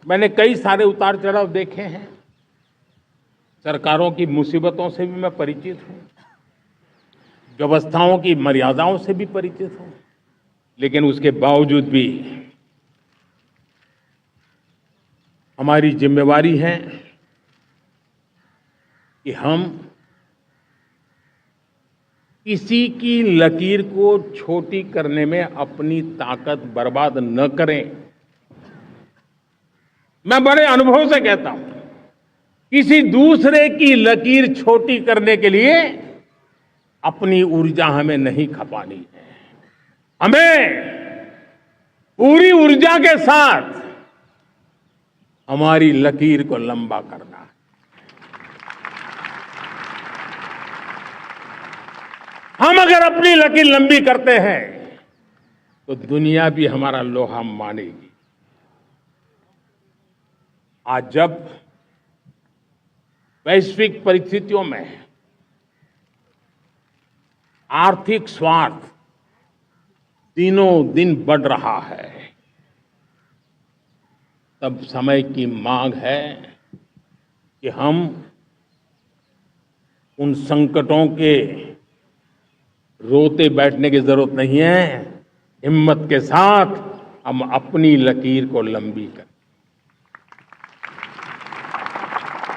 मैंने कई सारे उतार चढ़ाव देखे हैं। सरकारों की मुसीबतों से भी मैं परिचित हूं, व्यवस्थाओं की मर्यादाओं से भी परिचित हूं, लेकिन उसके बावजूद भी हमारी जिम्मेवारी है कि हम किसी की लकीर को छोटी करने में अपनी ताकत बर्बाद न करें। मैं बड़े अनुभव से कहता हूं, किसी दूसरे की लकीर छोटी करने के लिए अपनी ऊर्जा हमें नहीं खपानी है। हमें पूरी ऊर्जा के साथ हमारी लकीर को लंबा करना है। हम अगर अपनी लकीर लंबी करते हैं तो दुनिया भी हमारा लोहा मानेगी। आज जब वैश्विक परिस्थितियों में आर्थिक स्वार्थ दिनों दिन बढ़ रहा है, तब समय की मांग है कि हम उन संकटों के रोते बैठने की जरूरत नहीं है। हिम्मत के साथ हम अपनी लकीर को लंबी करें।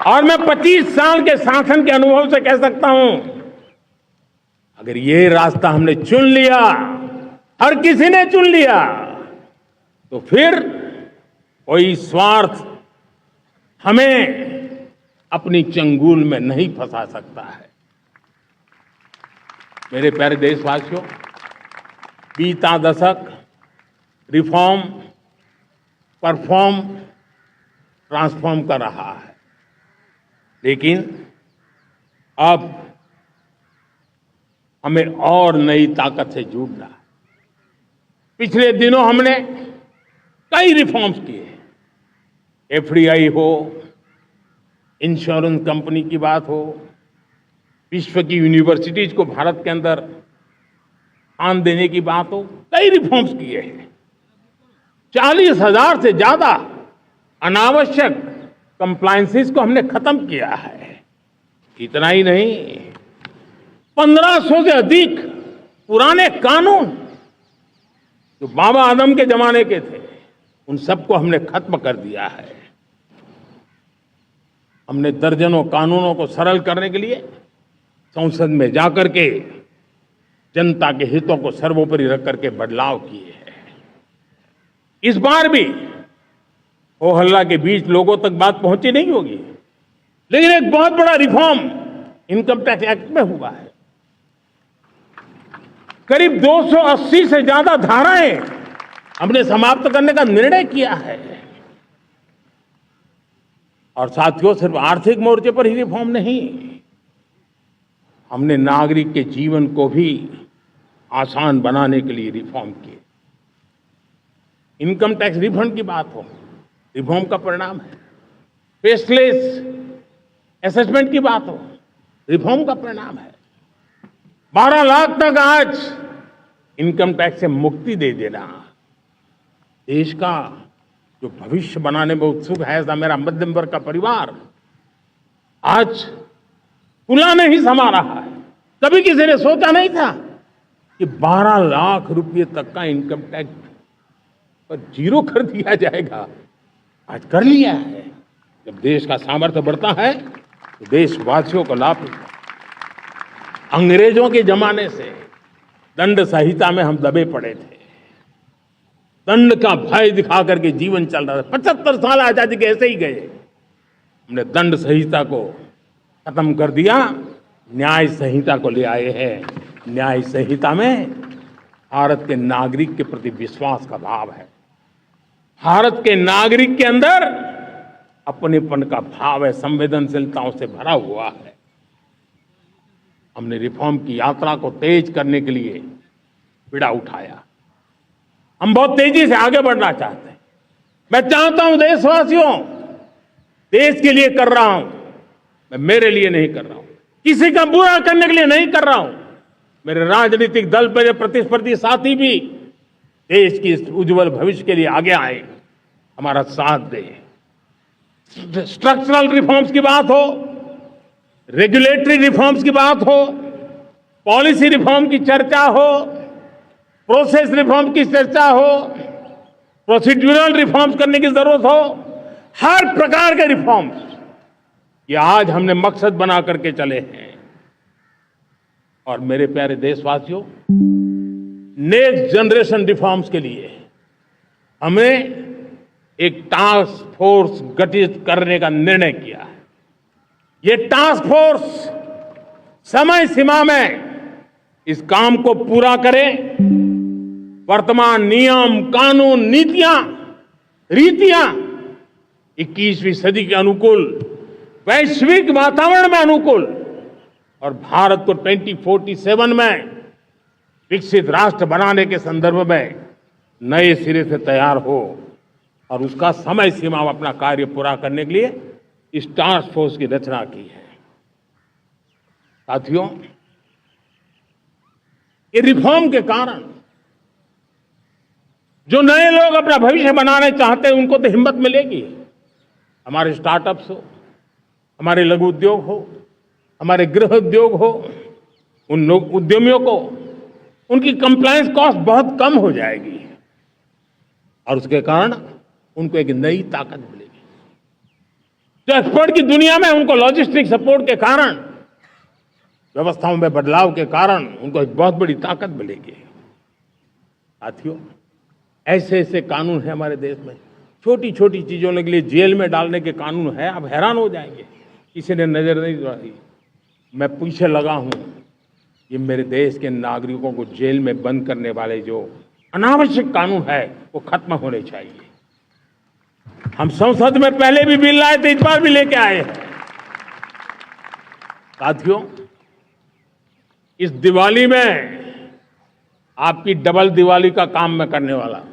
और मैं 25 साल के शासन के अनुभव से कह सकता हूं, अगर ये रास्ता हमने चुन लिया, हर किसी ने चुन लिया, तो फिर कोई स्वार्थ हमें अपनी चंगुल में नहीं फंसा सकता है। मेरे प्यारे देशवासियों, बीता दशक रिफॉर्म, परफॉर्म, ट्रांसफॉर्म कर रहा है, लेकिन अब हमें और नई ताकत से जुड़ना है। पिछले दिनों हमने कई रिफॉर्म्स किए। एफडीआई हो, इंश्योरेंस कंपनी की बात हो, विश्व की यूनिवर्सिटीज को भारत के अंदर स्थान देने की बात हो, कई रिफॉर्म्स किए हैं। 40,000 से ज्यादा अनावश्यक कंप्लायंसेस को हमने खत्म किया है। इतना ही नहीं, 1500 से अधिक पुराने कानून जो बाबा आदम के जमाने के थे, उन सबको हमने खत्म कर दिया है। हमने दर्जनों कानूनों को सरल करने के लिए संसद में जाकर के जनता के हितों को सर्वोपरि रख करके बदलाव किए हैं। इस बार भी हो हल्ला के बीच लोगों तक बात पहुंची नहीं होगी, लेकिन एक बहुत बड़ा रिफॉर्म इनकम टैक्स एक्ट में हुआ है। करीब 280 से ज्यादा धाराएं हमने समाप्त करने का निर्णय किया है। और साथियों, सिर्फ आर्थिक मोर्चे पर ही रिफॉर्म नहीं, हमने नागरिक के जीवन को भी आसान बनाने के लिए रिफॉर्म किए। इनकम टैक्स रिफंड की बात हो, रिफॉर्म का परिणाम है। फेसलेस असेसमेंट की बात हो, रिफॉर्म का परिणाम है। 12 लाख तक आज इनकम टैक्स से मुक्ति दे देना, देश का जो भविष्य बनाने में उत्सुक है, ऐसा मेरा मध्यम वर्ग का परिवार आज पुला नहीं समा रहा है। कभी किसी ने सोचा नहीं था कि 12 लाख रुपए तक का इनकम टैक्स पर जीरो कर दिया जाएगा। आज कर लिया है। जब देश का सामर्थ्य बढ़ता है तो देशवासियों को लाभ मिलता है। अंग्रेजों के जमाने से दंड संहिता में हम दबे पड़े थे। दंड का भय दिखा करके जीवन चल रहा था। 75 साल आजादी के ऐसे ही गए। हमने दंड संहिता को खत्म कर दिया, न्याय संहिता को ले आए हैं। न्याय संहिता में भारत के नागरिक के प्रति विश्वास का भाव है। भारत के नागरिक के अंदर अपनेपन का भाव है, संवेदनशीलताओं से भरा हुआ है। हमने रिफॉर्म की यात्रा को तेज करने के लिए बीड़ा उठाया। हम बहुत तेजी से आगे बढ़ना चाहते हैं। मैं चाहता हूं देशवासियों, देश के लिए कर रहा हूं, मैं मेरे लिए नहीं कर रहा हूं, किसी का बुरा करने के लिए नहीं कर रहा हूं। मेरे राजनीतिक दल, मेरे प्रतिस्पर्धी साथी भी देश की इस उज्जवल भविष्य के लिए आगे आए, हमारा साथ दें। स्ट्रक्चरल रिफॉर्म्स की बात हो, रेगुलेटरी रिफॉर्म्स की बात हो, पॉलिसी रिफॉर्म की चर्चा हो, प्रोसेस रिफॉर्म की चर्चा हो, प्रोसीड्यूरल रिफॉर्म्स करने की जरूरत हो, हर प्रकार के रिफॉर्म्स ये आज हमने मकसद बना करके चले हैं। और मेरे प्यारे देशवासियों, नेक्स्ट जनरेशन रिफॉर्म्स के लिए हमें एक टास्क फोर्स गठित करने का निर्णय किया है। ये टास्क फोर्स समय सीमा में इस काम को पूरा करे, वर्तमान नियम, कानून, नीतियां, रीतियां 21वीं सदी के अनुकूल, वैश्विक वातावरण में अनुकूल और भारत को 2047 में विकसित राष्ट्र बनाने के संदर्भ में नए सिरे से तैयार हो और उसका समय सीमा में अपना कार्य पूरा करने के लिए इस टास्क फोर्स की रचना की है। साथियों, ये रिफॉर्म के कारण जो नए लोग अपना भविष्य बनाने चाहते हैं उनको तो हिम्मत मिलेगी। हमारे स्टार्टअप्स हो, हमारे लघु उद्योग हो, हमारे गृह उद्योग हो, उन उद्यमियों को उनकी कंप्लायंस कॉस्ट बहुत कम हो जाएगी और उसके कारण उनको एक नई ताकत मिलेगी। जो एक्सपोर्ट की दुनिया में उनको लॉजिस्टिक सपोर्ट के कारण, व्यवस्थाओं में बदलाव के कारण उनको एक बहुत बड़ी ताकत मिलेगी। साथियों, ऐसे ऐसे कानून है हमारे देश में, छोटी छोटी चीजों के लिए जेल में डालने के कानून है। आप हैरान हो जाएंगे, किसी ने नजर नहीं दौड़ाई। मैं पीछे लगा हूं, ये मेरे देश के नागरिकों को जेल में बंद करने वाले जो अनावश्यक कानून है वो खत्म होने चाहिए। हम संसद में पहले भी बिल लाए थे, इस बार भी लेके आए हैं। साथियों, इस दिवाली में आपकी डबल दिवाली का काम मैं करने वाला।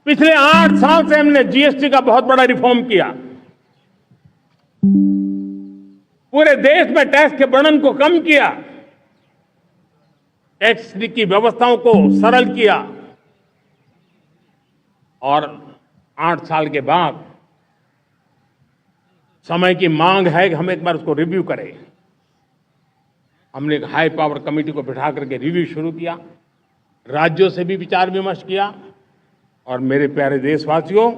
पिछले 8 साल से हमने जीएसटी का बहुत बड़ा रिफॉर्म किया। पूरे देश में टैक्स के बर्डन को कम किया, टैक्स की व्यवस्थाओं को सरल किया और 8 साल के बाद समय की मांग है कि हम एक बार उसको रिव्यू करें। हमने एक हाई पावर कमेटी को बिठा करके रिव्यू शुरू किया, राज्यों से भी विचार विमर्श किया और मेरे प्यारे देशवासियों,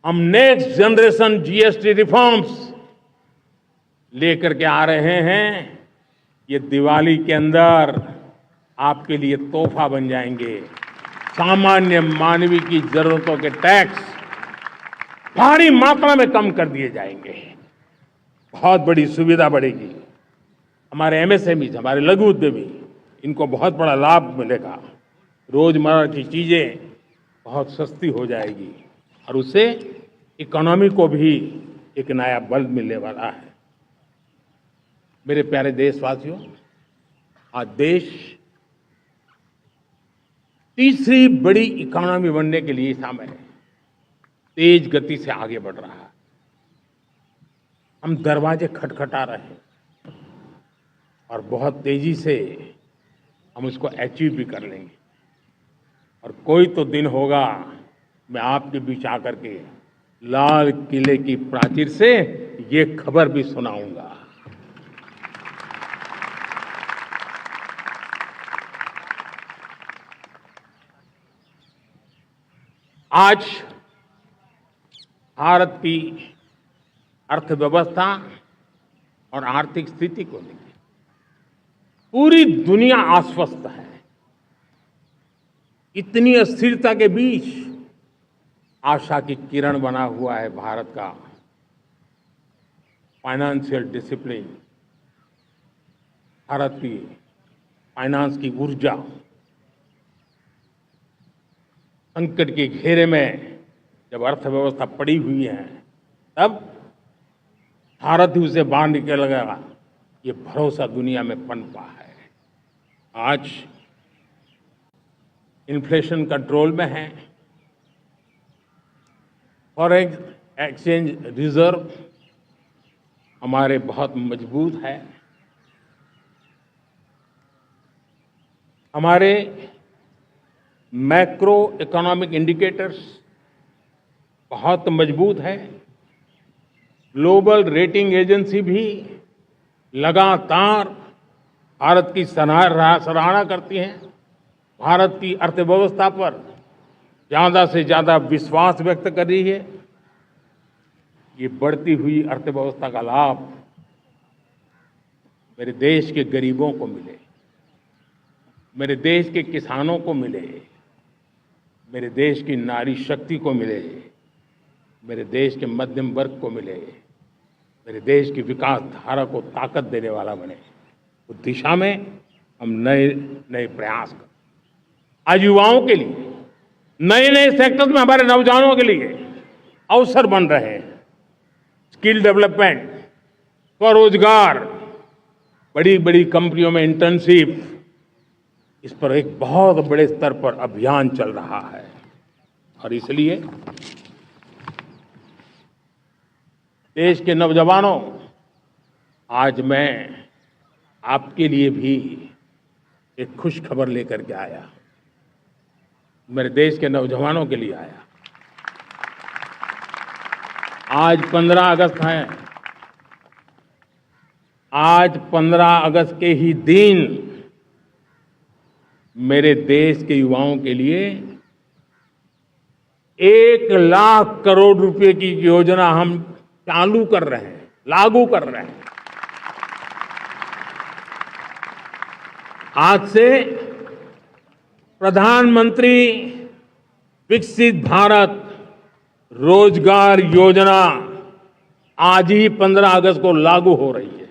हम नेक्स्ट जनरेशन जीएसटी रिफॉर्म्स लेकर के आ रहे हैं। ये दिवाली के अंदर आपके लिए तोहफा बन जाएंगे। सामान्य मानवीय की जरूरतों के टैक्स भारी मात्रा में कम कर दिए जाएंगे, बहुत बड़ी सुविधा बढ़ेगी। हमारे एमएसएमई, हमारे लघु उद्यमी, इनको बहुत बड़ा लाभ मिलेगा। रोजमर्रा की चीजें बहुत सस्ती हो जाएगी और उससे इकोनॉमी को भी एक नया बल मिलने वाला है। मेरे प्यारे देशवासियों, आज देश तीसरी बड़ी इकोनॉमी बनने के लिए समय है, तेज गति से आगे बढ़ रहा है। हम दरवाजे खटखटा रहे हैं और बहुत तेजी से हम उसको अचीव भी कर लेंगे। और कोई तो दिन होगा मैं आपके बीच आकर के लाल किले की प्राचीर से ये खबर भी सुनाऊंगा। आज भारत की अर्थव्यवस्था और आर्थिक स्थिति को लेकर पूरी दुनिया आश्वस्त है। इतनी अस्थिरता के बीच आशा की किरण बना हुआ है भारत का फाइनेंशियल डिसिप्लिन, भारत की फाइनेंस की ऊर्जा। संकट के घेरे में जब अर्थव्यवस्था पड़ी हुई है, तब भारत ही उसे बाहर निकलेगा, ये भरोसा दुनिया में पनपा है। आज इन्फ्लेशन कंट्रोल में है, फॉरेन एक्सचेंज रिजर्व हमारे बहुत मजबूत है, हमारे मैक्रो इकोनॉमिक इंडिकेटर्स बहुत मजबूत है। ग्लोबल रेटिंग एजेंसी भी लगातार भारत की सराहना करती हैं। भारत की अर्थव्यवस्था पर ज़्यादा से ज़्यादा विश्वास व्यक्त कर रही है। ये बढ़ती हुई अर्थव्यवस्था का लाभ मेरे देश के गरीबों को मिले, मेरे देश के किसानों को मिले, मेरे देश की नारी शक्ति को मिले, मेरे देश के मध्यम वर्ग को मिले, मेरे देश की विकास धारा को ताकत देने वाला बने। उस दिशा में हम नए नए प्रयास करें। आज युवाओं के लिए नए नए सेक्टर्स में हमारे नौजवानों के लिए अवसर बन रहे हैं। स्किल डेवलपमेंट, स्वरोजगार, बड़ी बड़ी कंपनियों में इंटर्नशिप, इस पर एक बहुत बड़े स्तर पर अभियान चल रहा है। और इसलिए देश के नौजवानों, आज मैं आपके लिए भी एक खुश खबर लेकर के आया। मेरे देश के नौजवानों के लिए आया। आज 15 अगस्त है। आज 15 अगस्त के ही दिन मेरे देश के युवाओं के लिए 1 लाख करोड़ रुपए की योजना हम चालू कर रहे हैं, लागू कर रहे हैं। आज से प्रधानमंत्री विकसित भारत रोजगार योजना आज ही 15 अगस्त को लागू हो रही है।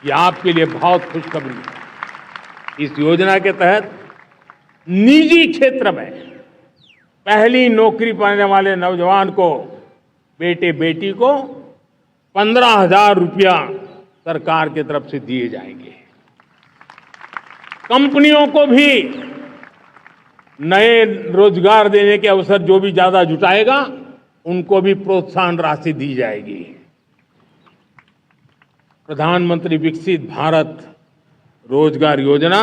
ये आपके लिए बहुत खुशखबरी है। इस योजना के तहत निजी क्षेत्र में पहली नौकरी पाने वाले नौजवान को, बेटे बेटी को 15,000 रुपया सरकार की तरफ से दिए जाएंगे। कंपनियों को भी नए रोजगार देने के अवसर जो भी ज्यादा जुटाएगा, उनको भी प्रोत्साहन राशि दी जाएगी। प्रधानमंत्री विकसित भारत रोजगार योजना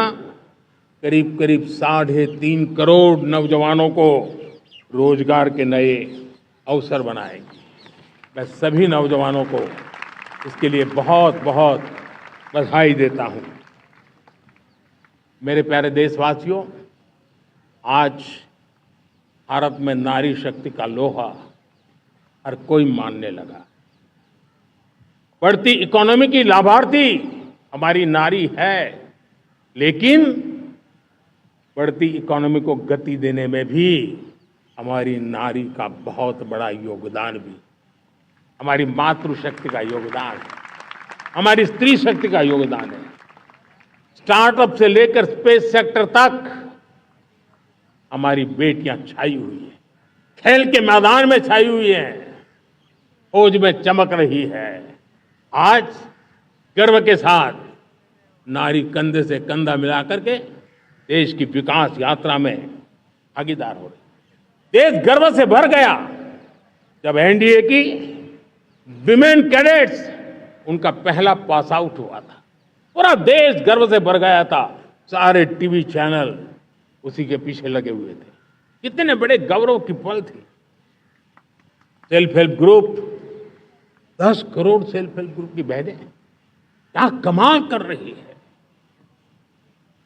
करीब करीब 3.5 करोड़ नौजवानों को रोजगार के नए अवसर बनाएगी। मैं सभी नौजवानों को इसके लिए बहुत बहुत बधाई देता हूं। मेरे प्यारे देशवासियों, आज भारत में नारी शक्ति का लोहा हर कोई मानने लगा। बढ़ती इकोनॉमी की लाभार्थी हमारी नारी है, लेकिन बढ़ती इकोनॉमी को गति देने में भी हमारी नारी का बहुत बड़ा योगदान भी, हमारी मातृशक्ति का योगदान है, हमारी स्त्री शक्ति का योगदान है। स्टार्टअप से लेकर स्पेस सेक्टर तक हमारी बेटियां छाई हुई हैं, खेल के मैदान में छाई हुई हैं, फौज में चमक रही है। आज गर्व के साथ नारी कंधे से कंधा मिलाकर के देश की विकास यात्रा में भागीदार हो रही। देश गर्व से भर गया जब एनडीए की विमेन कैडेट्स उनका पहला पास आउट हुआ था। पूरा देश गर्व से भर गया था। सारे टीवी चैनल उसी के पीछे लगे हुए थे। कितने बड़े गौरव की पल थी। Self help group, 10 crore self help group की बहनें क्या कमाल कर रही है।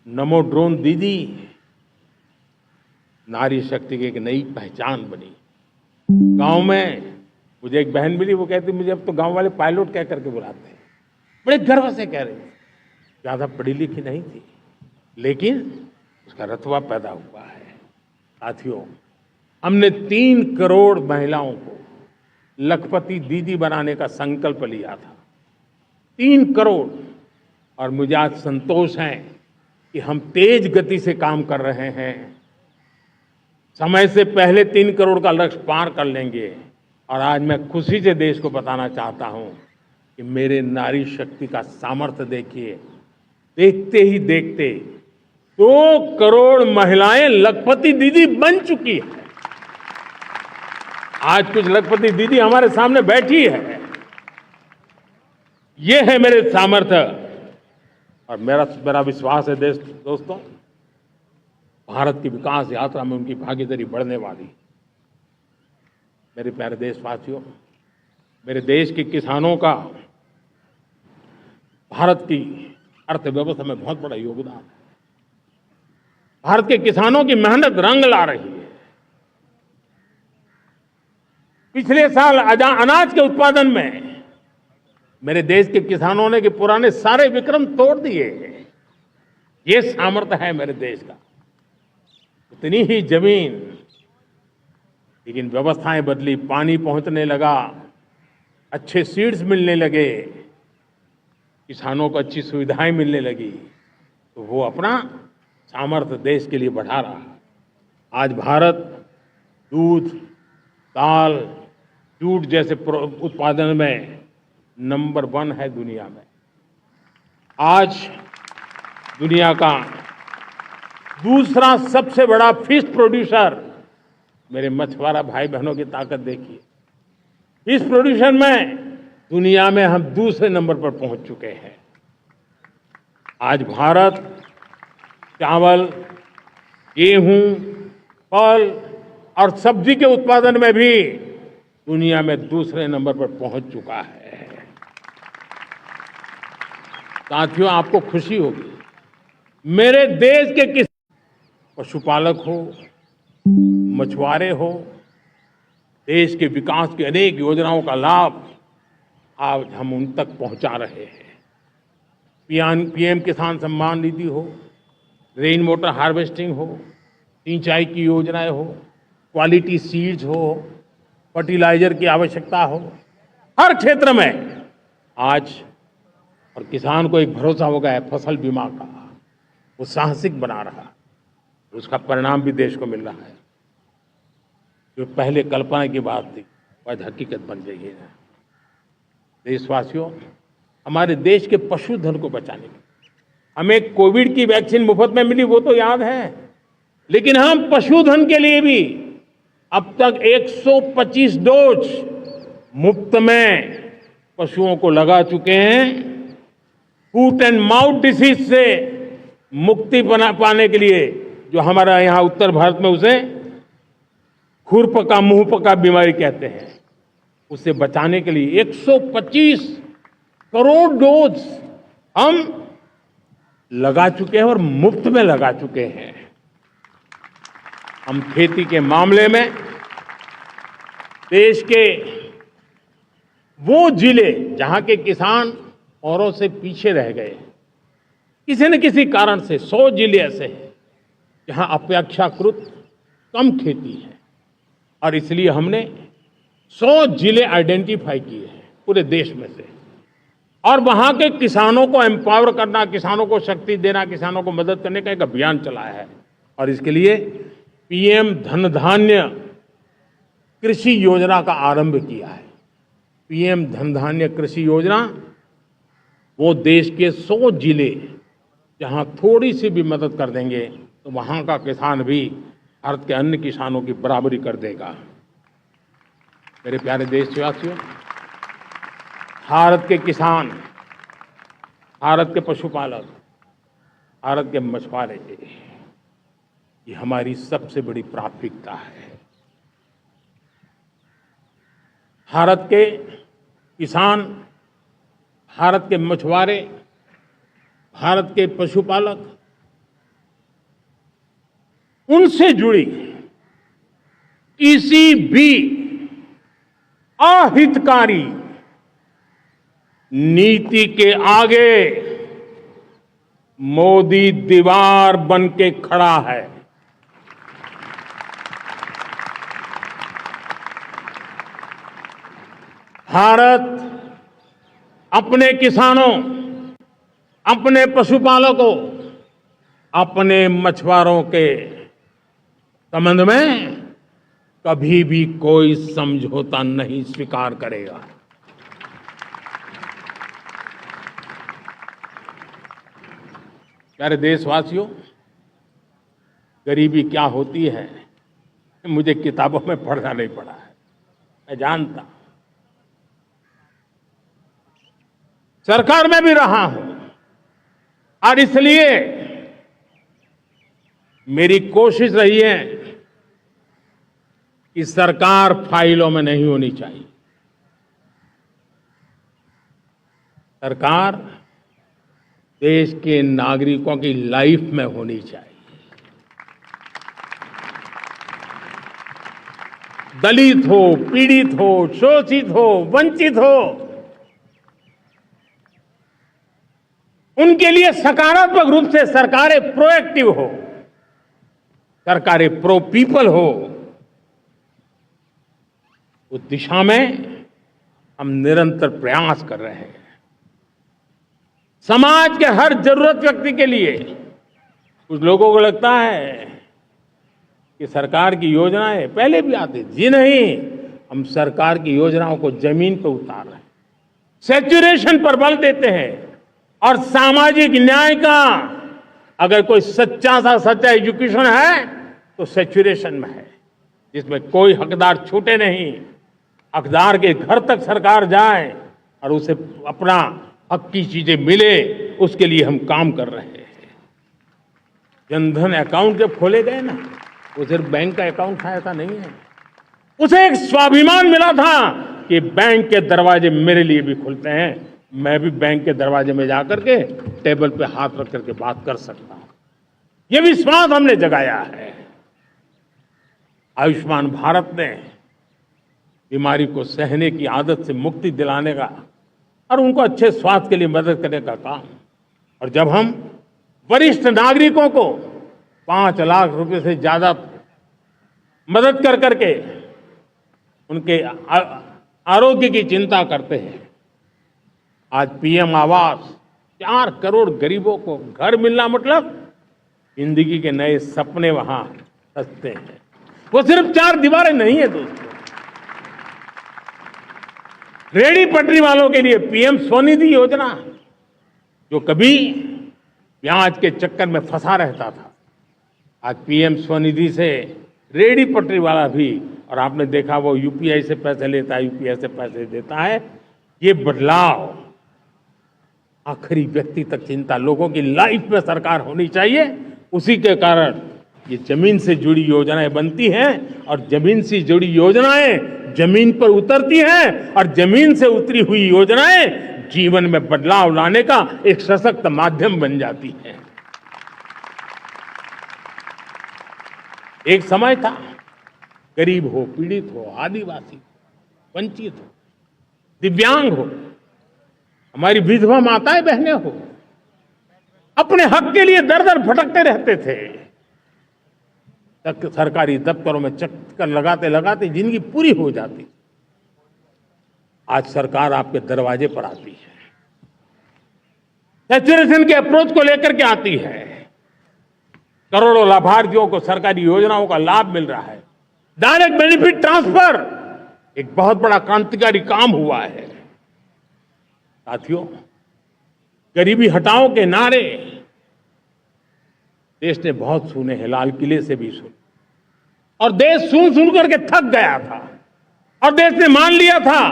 नमो ड्रोन दीदी नारी शक्ति की एक नई पहचान बनी। गांव में मुझे एक बहन मिली, वो कहती मुझे अब तो गांव वाले पायलट कह करके बुलाते हैं। बड़े गर्व से कह रही, ज्यादा पढ़ी लिखी नहीं थी, लेकिन उसका रतबा पैदा हुआ है। साथियों, हमने 3 करोड़ महिलाओं को लखपति दीदी बनाने का संकल्प लिया था। 3 करोड़। और मुझे आज संतोष है कि हम तेज गति से काम कर रहे हैं। समय से पहले 3 करोड़ का लक्ष्य पार कर लेंगे। और आज मैं खुशी से देश को बताना चाहता हूं कि मेरे नारी शक्ति का सामर्थ्य देखिए। देखते ही देखते 2 करोड़ महिलाएं लखपति दीदी बन चुकी है। आज कुछ लखपति दीदी हमारे सामने बैठी है। ये है मेरे सामर्थ्य। और मेरा विश्वास है दोस्तों, भारत की विकास यात्रा में उनकी भागीदारी बढ़ने वाली। मेरे प्यारे देशवासियों, मेरे देश के किसानों का भारत की अर्थव्यवस्था में बहुत बड़ा योगदान है। भारत के किसानों की मेहनत रंग ला रही है। पिछले साल अनाज के उत्पादन में मेरे देश के किसानों ने के पुराने सारे विक्रम तोड़ दिए। ये सामर्थ्य है मेरे देश का। इतनी ही जमीन, लेकिन व्यवस्थाएं बदली, पानी पहुंचने लगा, अच्छे सीड्स मिलने लगे, किसानों को अच्छी सुविधाएं मिलने लगी, तो वो अपना सामर्थ्य देश के लिए बढ़ा रहा है। आज भारत दूध, दाल, जूट जैसे उत्पादन में नंबर 1 है दुनिया में। आज दुनिया का दूसरा सबसे बड़ा फिश प्रोड्यूसर, मेरे मछुआरा भाई बहनों की ताकत देखिए। फिश प्रोड्यूसर में दुनिया में हम दूसरे नंबर पर पहुंच चुके हैं। आज भारत चावल, गेहूं, फल और सब्जी के उत्पादन में भी दुनिया में दूसरे नंबर पर पहुंच चुका है। साथियों, आपको खुशी होगी, मेरे देश के पशुपालक हो, मछुआरे हो, देश के विकास की अनेक योजनाओं का लाभ आज हम उन तक पहुंचा रहे हैं। पीएम किसान सम्मान निधि हो, रेन वाटर हार्वेस्टिंग हो, सिंचाई की योजनाएं हो, क्वालिटी सीड्स हो, फर्टिलाइजर की आवश्यकता हो, हर क्षेत्र में आज और किसान को एक भरोसा हो गया है फसल बीमा का। वो साहसिक बना रहा, उसका परिणाम भी देश को मिल रहा है। जो पहले कल्पना की बात थी वो आज हकीकत बन गई है। देशवासियों, हमारे देश के पशुधन को बचाने के हमें कोविड की वैक्सीन मुफ्त में मिली, वो तो याद है, लेकिन हम पशुधन के लिए भी अब तक 125 डोज मुफ्त में पशुओं को लगा चुके हैं। फूट एंड माउथ डिसीज से मुक्ति पाने के लिए, जो हमारा यहाँ उत्तर भारत में उसे खुरपका मुंहपका बीमारी कहते हैं, उसे बचाने के लिए 125 करोड़ डोज हम लगा चुके हैं और मुफ्त में लगा चुके हैं। हम खेती के मामले में देश के वो जिले जहां के किसान औरों से पीछे रह गए, किसी न किसी कारण से 100 जिले ऐसे हैं जहां अपेक्षाकृत कम खेती है, और इसलिए हमने 100 जिले आइडेंटिफाई किए हैं पूरे देश में से, और वहां के किसानों को एम्पावर करना, किसानों को शक्ति देना, किसानों को मदद करने का एक अभियान चलाया है। और इसके लिए पीएम धन धान्य कृषि योजना का आरंभ किया है। पीएम धन धान्य कृषि योजना वो देश के 100 जिले जहां थोड़ी सी भी मदद कर देंगे तो वहां का किसान भी भारत के अन्य किसानों की बराबरी कर देगा। मेरे प्यारे देशवासियों, भारत के किसान, भारत के पशुपालक, भारत के मछुआरे, ये हमारी सबसे बड़ी प्राथमिकता है। भारत के किसान, भारत के मछुआरे, भारत के पशुपालक, उनसे जुड़ी किसी भी अहितकारी नीति के आगे मोदी दीवार बन के खड़ा है। भारत अपने किसानों, अपने पशुपालकों, अपने मछुआरों के संबंध में कभी भी कोई समझौता नहीं स्वीकार करेगा। प्यारे देशवासियों, गरीबी क्या होती है मुझे किताबों में पढ़ना नहीं पड़ा है, मैं जानता, सरकार में भी रहा हूं, और इसलिए मेरी कोशिश रही है कि सरकार फाइलों में नहीं होनी चाहिए। सरकार देश के नागरिकों की लाइफ में होनी चाहिए। दलित हो, पीड़ित हो, शोषित हो, वंचित हो, उनके लिए सकारात्मक रूप से सरकारें प्रोएक्टिव हो, सरकारें प्रो पीपल हो। उस दिशा में हम निरंतर प्रयास कर रहे हैं। समाज के हर जरूरत व्यक्ति के लिए। कुछ लोगों को लगता है कि सरकार की योजनाएं पहले भी आती थी। जी नहीं, हम सरकार की योजनाओं को जमीन पर उतार रहे हैं, सैचुरेशन पर बल देते हैं। और सामाजिक न्याय का अगर कोई सच्चा एजुकेशन है तो सैचुरेशन में है, जिसमें कोई हकदार छूटे नहीं, हकदार के घर तक सरकार जाए और उसे अपना हक की चीजें मिले, उसके लिए हम काम कर रहे हैं। जनधन अकाउंट जब खोले गए ना, वो सिर्फ बैंक का अकाउंट था ऐसा नहीं है। उसे एक स्वाभिमान मिला था कि बैंक के दरवाजे मेरे लिए भी खुलते हैं, मैं भी बैंक के दरवाजे में जाकर के टेबल पे हाथ रख करके बात कर सकता हूं। ये विश्वास हमने जगाया है। आयुष्मान भारत ने बीमारी को सहने की आदत से मुक्ति दिलाने का और उनको अच्छे स्वास्थ्य के लिए मदद करने का काम। और जब हम वरिष्ठ नागरिकों को 5 लाख रुपए से ज्यादा मदद कर करके उनके आरोग्य की चिंता करते हैं। आज पीएम आवास, 4 करोड़ गरीबों को घर मिलना मतलब जिंदगी के नए सपने वहां सजते हैं। वो सिर्फ 4 दीवारें नहीं है दोस्तों। रेहड़ी पटरी वालों के लिए पीएम स्वनिधि योजना, जो कभी ब्याज के चक्कर में फंसा रहता था, आज पीएम स्वनिधि से रेहड़ी पटरी वाला भी, और आपने देखा वो यूपीआई से पैसे लेता है, यूपीआई से पैसे देता है। ये बदलाव आखिरी व्यक्ति तक चिंता, लोगों की लाइफ में सरकार होनी चाहिए। उसी के कारण ये जमीन से जुड़ी योजनाएं बनती हैं और जमीन से जुड़ी योजनाएं जमीन पर उतरती हैं और जमीन से उतरी हुई योजनाएं जीवन में बदलाव लाने का एक सशक्त माध्यम बन जाती हैं। एक समय था, गरीब हो, पीड़ित हो, आदिवासी हो, वंचित हो, दिव्यांग हो, हमारी विधवा माताएं बहनें हो, अपने हक के लिए दर दर भटकते रहते थे। सरकारी दफ्तरों में चक्कर लगाते लगाते जिंदगी पूरी हो जाती। आज सरकार आपके दरवाजे पर आती है, सैचुरेशन के अप्रोच को लेकर के आती है। करोड़ों लाभार्थियों को सरकारी योजनाओं का लाभ मिल रहा है। डायरेक्ट बेनिफिट ट्रांसफर एक बहुत बड़ा क्रांतिकारी काम हुआ है। साथियों, गरीबी हटाओ के नारे देश ने बहुत सुने हैं, लाल किले से भी सुने, और देश सुन सुन करके थक गया था और देश ने मान लिया था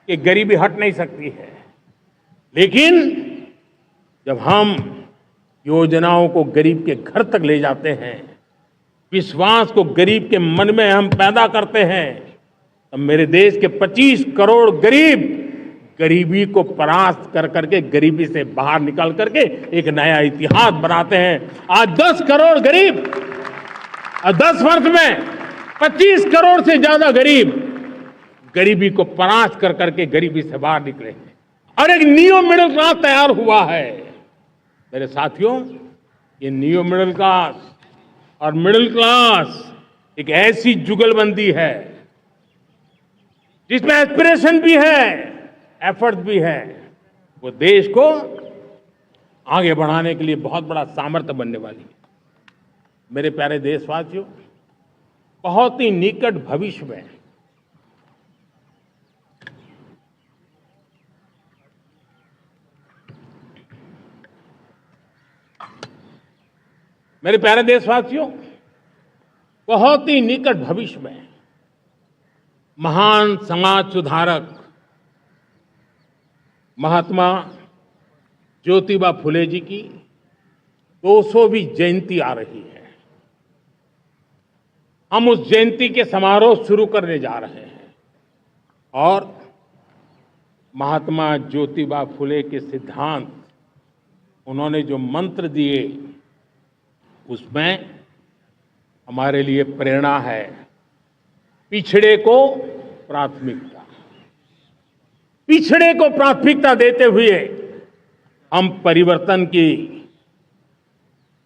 कि गरीबी हट नहीं सकती है। लेकिन जब हम योजनाओं को गरीब के घर तक ले जाते हैं, विश्वास को गरीब के मन में हम पैदा करते हैं, तब मेरे देश के 25 करोड़ गरीब गरीबी को परास्त कर करके, गरीबी से बाहर निकल करके एक नया इतिहास बनाते हैं। आज 10 करोड़ गरीब और 10 वर्ष में 25 करोड़ से ज्यादा गरीब गरीबी को परास्त कर करके गरीबी से बाहर निकले हैं और एक न्यू मिडिल क्लास तैयार हुआ है। मेरे साथियों, ये न्यू मिडिल क्लास और मिडिल क्लास एक ऐसी जुगलबंदी है जिसमें एस्पिरेशन भी है, एफर्ट भी है। वो देश को आगे बढ़ाने के लिए बहुत बड़ा सामर्थ्य बनने वाली है। मेरे प्यारे देशवासियों, बहुत ही निकट भविष्य में मेरे प्यारे देशवासियों, बहुत ही निकट भविष्य में महान समाज सुधारक महात्मा ज्योतिबा फुले जी की 200वीं जयंती आ रही है। हम उस जयंती के समारोह शुरू करने जा रहे हैं और महात्मा ज्योतिबा फुले के सिद्धांत, उन्होंने जो मंत्र दिए, उसमें हमारे लिए प्रेरणा है, पिछड़े को प्राथमिकता। पिछड़े को प्राथमिकता देते हुए हम परिवर्तन की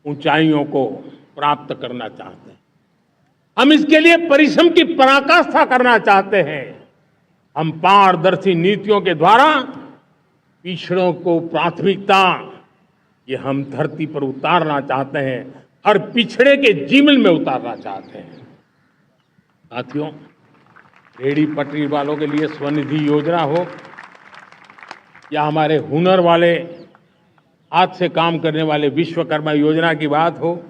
ऊंचाइयों को प्राप्त करना चाहते हैं। हम इसके लिए परिश्रम की पराकाष्ठा करना चाहते हैं। हम पारदर्शी नीतियों के द्वारा पिछड़ों को प्राथमिकता, ये हम धरती पर उतारना चाहते हैं, हर पिछड़े के जीवन में उतारना चाहते हैं। साथियों, रेहड़ी पटरी वालों के लिए स्वनिधि योजना हो या हमारे हुनर वाले, हाथ से काम करने वाले विश्वकर्मा योजना की बात हो,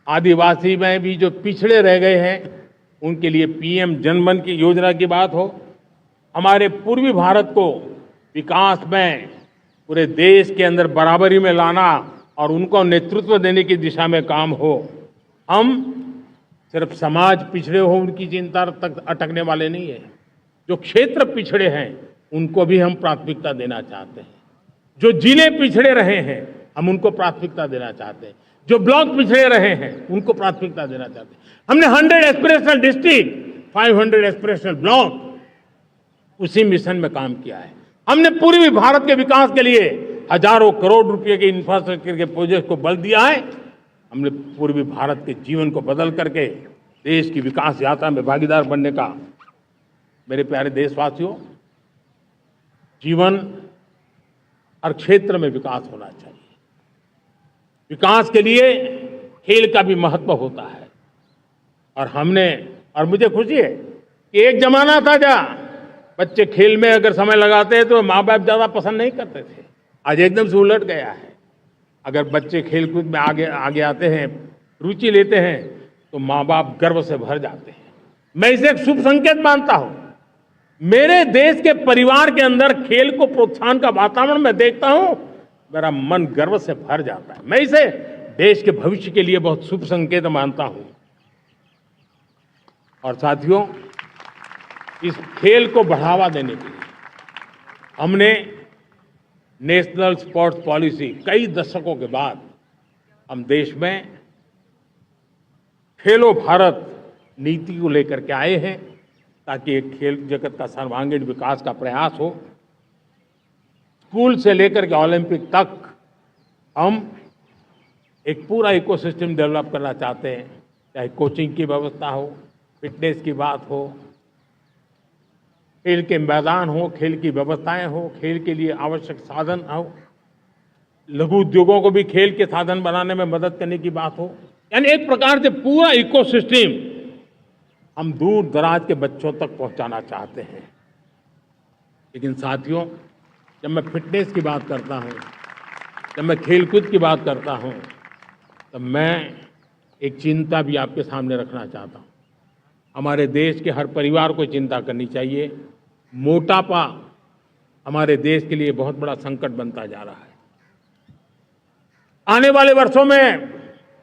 आदिवासी में भी जो पिछड़े रह गए हैं उनके लिए पीएम जनधन की योजना की बात हो, हमारे पूर्वी भारत को विकास में पूरे देश के अंदर बराबरी में लाना और उनको नेतृत्व देने की दिशा में काम हो। हम सिर्फ समाज पिछड़े हो उनकी चिंता तक अटकने वाले नहीं है। जो क्षेत्र पिछड़े हैं उनको भी हम प्राथमिकता देना चाहते हैं। जो जिले पिछड़े रहे हैं हम उनको प्राथमिकता देना चाहते हैं। जो ब्लॉक पिछड़े रहे हैं उनको प्राथमिकता देना चाहते हैं। हमने 100 एस्पिरेशनल डिस्ट्रिक्ट, 500 एस्पिरेशनल ब्लॉक, उसी मिशन में काम किया है। हमने पूर्वी भारत के विकास के लिए हजारों करोड़ रुपए के इंफ्रास्ट्रक्चर के प्रोजेक्ट को बल दिया है। हमने पूर्वी भारत के जीवन को बदल करके देश की विकास यात्रा में भागीदार बनने का, मेरे प्यारे देशवासियों, जीवन हर क्षेत्र में विकास होना चाहिए। विकास के लिए खेल का भी महत्व होता है और मुझे खुशी है कि एक जमाना था जहाँ बच्चे खेल में अगर समय लगाते हैं तो माँ बाप ज्यादा पसंद नहीं करते थे। आज एकदम से उलट गया है। अगर बच्चे खेलकूद में आगे आते हैं, रुचि लेते हैं, तो माँ बाप गर्व से भर जाते हैं। मैं इसे एक शुभ संकेत मानता हूं। मेरे देश के परिवार के अंदर खेल को प्रोत्साहन का वातावरण मैं देखता हूं, मेरा मन गर्व से भर जाता है। मैं इसे देश के भविष्य के लिए बहुत शुभ संकेत मानता हूं। और साथियों, इस खेल को बढ़ावा देने के लिए हमने नेशनल स्पोर्ट्स पॉलिसी, कई दशकों के बाद हम देश में खेलो भारत नीति को लेकर के आए हैं ताकि एक खेल जगत का सर्वांगीण विकास का प्रयास हो। स्कूल से लेकर के ओलंपिक तक हम एक पूरा इकोसिस्टम डेवलप करना चाहते हैं, चाहे कोचिंग की व्यवस्था हो, फिटनेस की बात हो, खेल के मैदान हो, खेल की व्यवस्थाएं हो, खेल के लिए आवश्यक साधन हो, लघु उद्योगों को भी खेल के साधन बनाने में मदद करने की बात हो। यानी एक प्रकार से पूरा इकोसिस्टम हम दूर दराज के बच्चों तक पहुंचाना चाहते हैं। लेकिन साथियों, जब मैं फिटनेस की बात करता हूं, जब मैं खेलकूद की बात करता हूं, तब मैं एक चिंता भी आपके सामने रखना चाहता हूं। हमारे देश के हर परिवार को चिंता करनी चाहिए। मोटापा हमारे देश के लिए बहुत बड़ा संकट बनता जा रहा है। आने वाले वर्षों में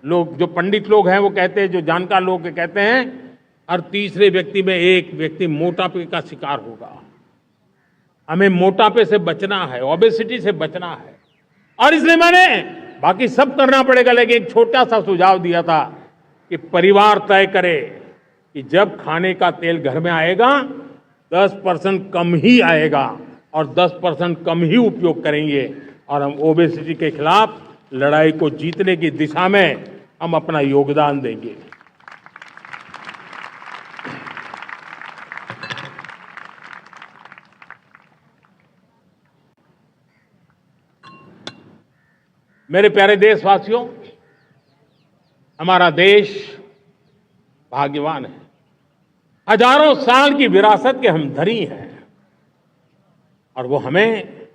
लोग, जो पंडित लोग हैं वो कहते हैं, जो जानकार लोग कहते हैं, हर तीसरे व्यक्ति में एक व्यक्ति मोटापे का शिकार होगा। हमें मोटापे से बचना है, ओबेसिटी से बचना है। और इसलिए मैंने बाकी सब करना पड़ेगा, लेकिन एक छोटा सा सुझाव दिया था कि परिवार तय करे कि जब खाने का तेल घर में आएगा 10% कम ही आएगा और 10% कम ही उपयोग करेंगे और हम ओबेसिटी के खिलाफ लड़ाई को जीतने की दिशा में हम अपना योगदान देंगे। मेरे प्यारे देशवासियों, हमारा देश भाग्यवान है। हजारों साल की विरासत के हम धनी हैं और वो हमें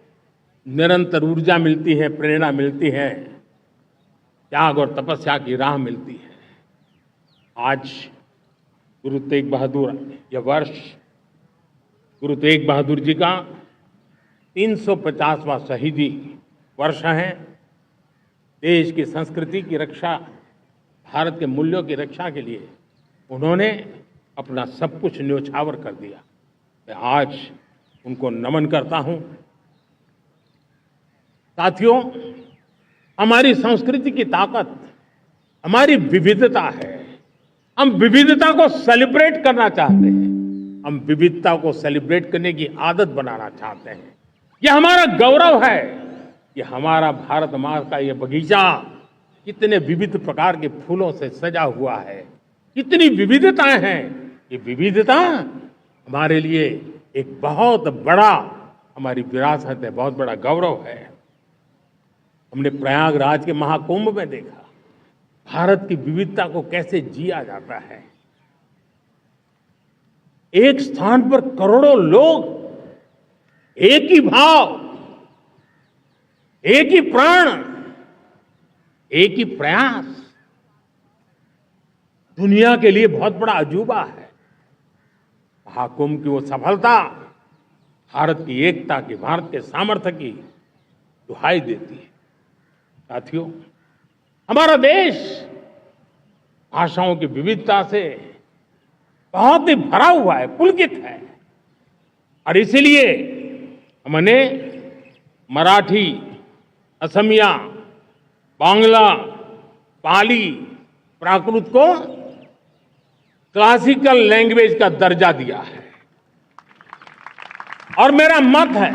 निरंतर ऊर्जा मिलती है, प्रेरणा मिलती है, त्याग और तपस्या की राह मिलती है। आज गुरु तेग बहादुर, यह वर्ष गुरु तेग बहादुर जी का 350वां शहीदी वर्ष है। देश की संस्कृति की रक्षा, भारत के मूल्यों की रक्षा के लिए उन्होंने अपना सब कुछ न्योछावर कर दिया। मैं आज उनको नमन करता हूं। साथियों, हमारी संस्कृति की ताकत हमारी विविधता है। हम विविधता को सेलिब्रेट करना चाहते हैं। हम विविधता को सेलिब्रेट करने की आदत बनाना चाहते हैं। यह हमारा गौरव है। यह हमारा भारत माँ का ये बगीचा कितने विविध प्रकार के फूलों से सजा हुआ है, कितनी विविधताएं हैं। ये विविधता हमारे लिए एक बहुत बड़ा हमारी विरासत है, बहुत बड़ा गौरव है। हमने प्रयागराज के महाकुंभ में देखा भारत की विविधता को कैसे जिया जाता है। एक स्थान पर करोड़ों लोग, एक ही भाव, एक ही प्राण, एक ही प्रयास, दुनिया के लिए बहुत बड़ा अजूबा है। महाकुंभ की वो सफलता भारत की एकता की, भारत के सामर्थ्य की दुहाई देती है। साथियों, हमारा देश भाषाओं की विविधता से बहुत ही भरा हुआ है, पुलकित है। और इसीलिए हमने मराठी, असमिया, बांग्ला, पाली, प्राकृत को क्लासिकल लैंग्वेज का दर्जा दिया है। और मेरा मत है,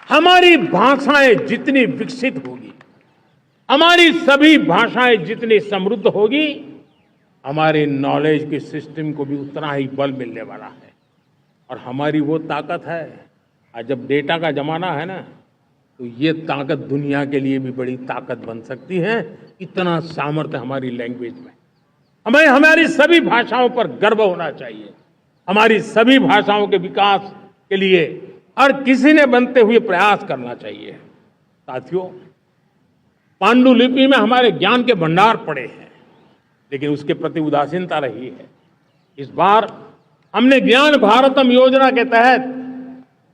हमारी भाषाएं जितनी विकसित होगी, हमारी सभी भाषाएं जितनी समृद्ध होगी, हमारे नॉलेज के सिस्टम को भी उतना ही बल मिलने वाला है। और हमारी वो ताकत है, आज जब डेटा का जमाना है ना, तो ये ताकत दुनिया के लिए भी बड़ी ताकत बन सकती है। इतना सामर्थ्य हमारी लैंग्वेज में। हमें हमारी सभी भाषाओं पर गर्व होना चाहिए। हमारी सभी भाषाओं के विकास के लिए हर किसी ने बनते हुए प्रयास करना चाहिए। साथियों, पांडुलिपि में हमारे ज्ञान के भंडार पड़े हैं, लेकिन उसके प्रति उदासीनता रही है। इस बार हमने ज्ञान भारतम योजना के तहत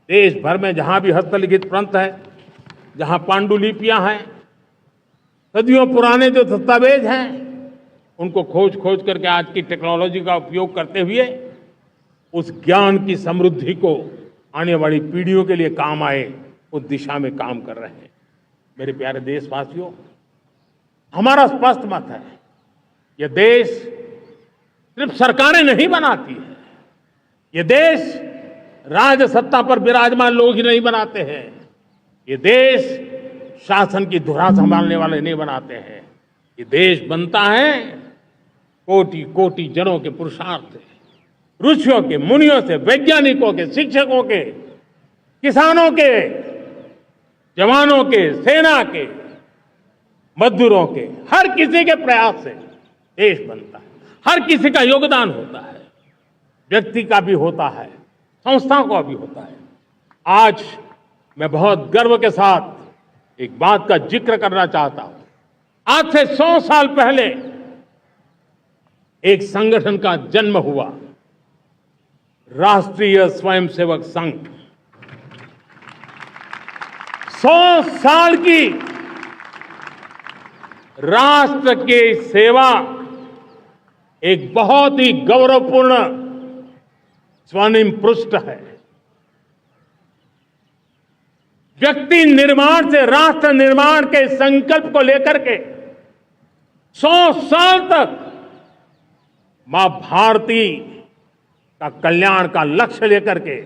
देश भर में जहां भी हस्तलिखित ग्रंथ है, जहां पांडुलिपियां हैं, सदियों पुराने जो दस्तावेज हैं, उनको खोज खोज करके आज की टेक्नोलॉजी का उपयोग करते हुए उस ज्ञान की समृद्धि को आने वाली पीढ़ियों के लिए काम आए, उस दिशा में काम कर रहे हैं। मेरे प्यारे देशवासियों, हमारा स्पष्ट मत है, यह देश सिर्फ सरकारें नहीं बनाती है, यह देश राज सत्ता पर विराजमान लोग ही नहीं बनाते हैं, ये देश शासन की धुरा संभालने वाले नहीं बनाते हैं। ये देश बनता है कोटि कोटि जनों के पुरुषार्थ से, ऋषियों के, मुनियों से, वैज्ञानिकों के, शिक्षकों के, किसानों के, जवानों के, सेना के, मजदूरों के, हर किसी के प्रयास से देश बनता है। हर किसी का योगदान होता है, व्यक्ति का भी होता है, संस्थाओं का भी होता है। आज मैं बहुत गर्व के साथ एक बात का जिक्र करना चाहता हूं। आज से 100 साल पहले एक संगठन का जन्म हुआ, राष्ट्रीय स्वयंसेवक संघ। 100 साल की राष्ट्र की सेवा एक बहुत ही गौरवपूर्ण स्वर्णिम पृष्ठ है। व्यक्ति निर्माण से राष्ट्र निर्माण के संकल्प को लेकर के 100 साल तक मां भारती का कल्याण का लक्ष्य लेकर के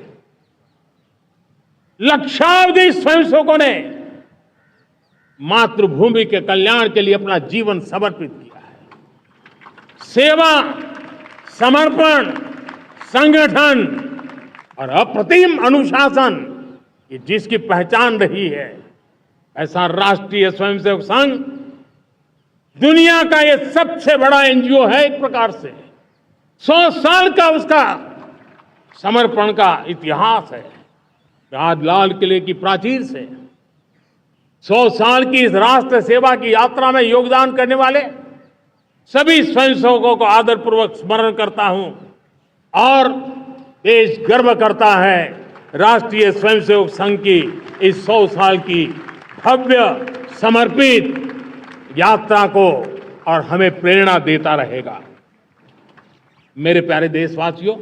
लक्षावधि स्वयंसेवकों ने मातृभूमि के कल्याण के लिए अपना जीवन समर्पित किया है। सेवा, समर्पण, संगठन और अप्रतिम अनुशासन, ये जिसकी पहचान रही है, ऐसा राष्ट्रीय स्वयंसेवक संघ दुनिया का ये सबसे बड़ा एनजीओ है। एक प्रकार से 100 साल का उसका समर्पण का इतिहास है। आज लाल किले की प्राचीर से 100 साल की इस राष्ट्र सेवा की यात्रा में योगदान करने वाले सभी स्वयंसेवकों को आदरपूर्वक स्मरण करता हूं और देश गर्व करता है राष्ट्रीय स्वयंसेवक संघ की इस 100 साल की भव्य समर्पित यात्रा को, और हमें प्रेरणा देता रहेगा। मेरे प्यारे देशवासियों,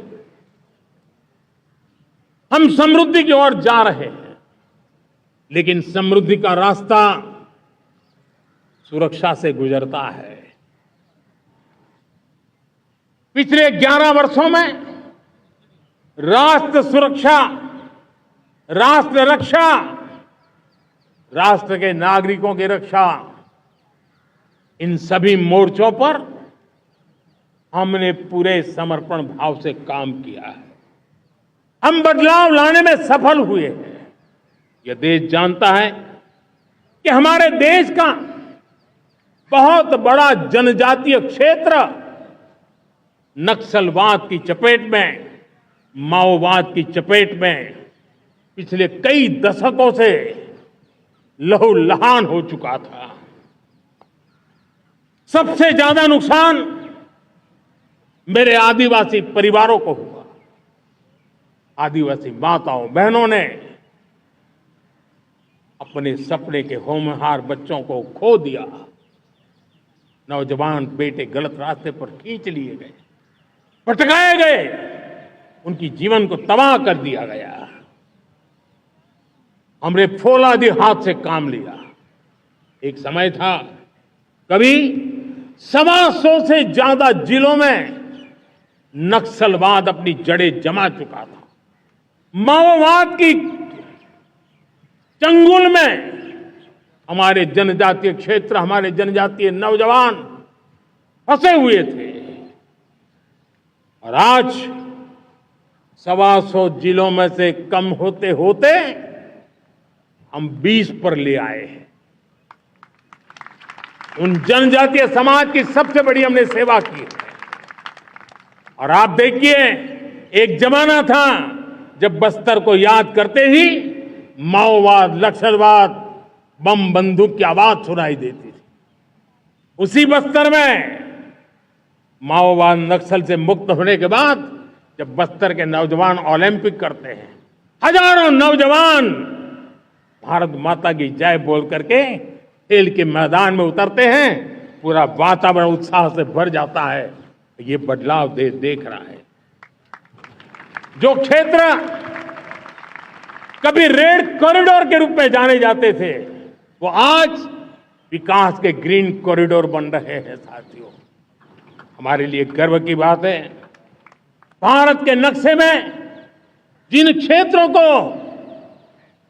हम समृद्धि की ओर जा रहे हैं, लेकिन समृद्धि का रास्ता सुरक्षा से गुजरता है। पिछले 11 वर्षों में राष्ट्र सुरक्षा, राष्ट्र रक्षा, राष्ट्र के नागरिकों की रक्षा, इन सभी मोर्चों पर हमने पूरे समर्पण भाव से काम किया है। हम बदलाव लाने में सफल हुए हैं। यह देश जानता है कि हमारे देश का बहुत बड़ा जनजातीय क्षेत्र नक्सलवाद की चपेट में, माओवाद की चपेट में पिछले कई दशकों से लहूलुहान हो चुका था। सबसे ज्यादा नुकसान मेरे आदिवासी परिवारों को हुआ। आदिवासी माताओं बहनों ने अपने सपने के होनहार बच्चों को खो दिया। नौजवान बेटे गलत रास्ते पर खींच लिए गए, भटकाए गए, उनकी जीवन को तबाह कर दिया गया। हमने फौलादी हाथ से काम लिया। एक समय था कभी 125 से ज्यादा जिलों में नक्सलवाद अपनी जड़ें जमा चुका था। माओवाद की चंगुल में हमारे जनजातीय क्षेत्र, हमारे जनजातीय नौजवान फंसे हुए थे। और आज 125 जिलों में से कम होते होते हम 20 पर ले आए हैं। उन जनजातीय समाज की सबसे बड़ी हमने सेवा की है। और आप देखिए, एक जमाना था जब बस्तर को याद करते ही माओवाद, नक्सलवाद, बम बंदूक की आवाज सुनाई देती थी। उसी बस्तर में माओवाद नक्सल से मुक्त होने के बाद जब बस्तर के नौजवान ओलंपिक करते हैं, हजारों नौजवान भारत माता की जय बोल करके खेल के मैदान में उतरते हैं, पूरा वातावरण उत्साह से भर जाता है। ये बदलाव देख रहा है। जो क्षेत्र कभी रेड कॉरिडोर के रूप में जाने जाते थे, वो आज विकास के ग्रीन कॉरिडोर बन रहे हैं। साथियों, हमारे लिए गर्व की बात है, भारत के नक्शे में जिन क्षेत्रों को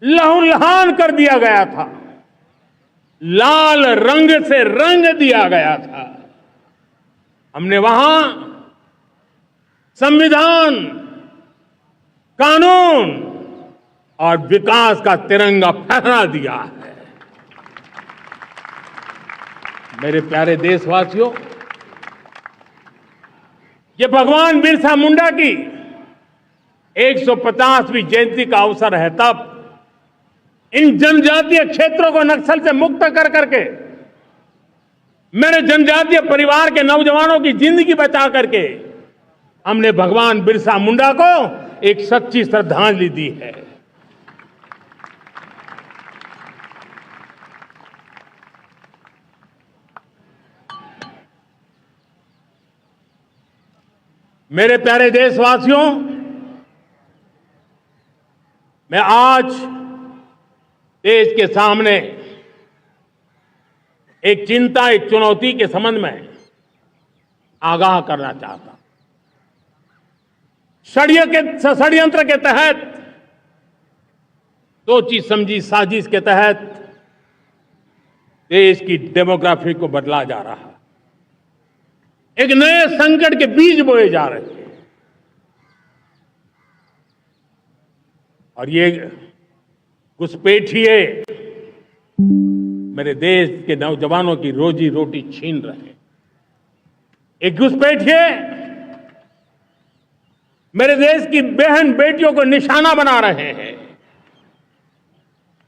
लहूलुहान कर दिया गया था, लाल रंग से रंग दिया गया था, हमने वहां संविधान, कानून और विकास का तिरंगा फहरा दिया है। मेरे प्यारे देशवासियों, ये भगवान बिरसा मुंडा की 150वीं जयंती का अवसर है। तब इन जनजातीय क्षेत्रों को नक्सल से मुक्त कर करके, मेरे जनजातीय परिवार के नौजवानों की जिंदगी बचा करके हमने भगवान बिरसा मुंडा को एक सच्ची श्रद्धांजलि दी है। मेरे प्यारे देशवासियों, मैं आज देश के सामने एक चिंता, एक चुनौती के संबंध में आगाह करना चाहता हूं। षड्यंत्र के तहत, सोची समझी साजिश के तहत देश की डेमोग्राफी को बदला जा रहा है। एक नए संकट के बीज बोए जा रहे हैं। और ये घुसपैठिए मेरे देश के नौजवानों की रोजी रोटी छीन रहे हैं। एक घुसपैठिए मेरे देश की बहन बेटियों को निशाना बना रहे हैं।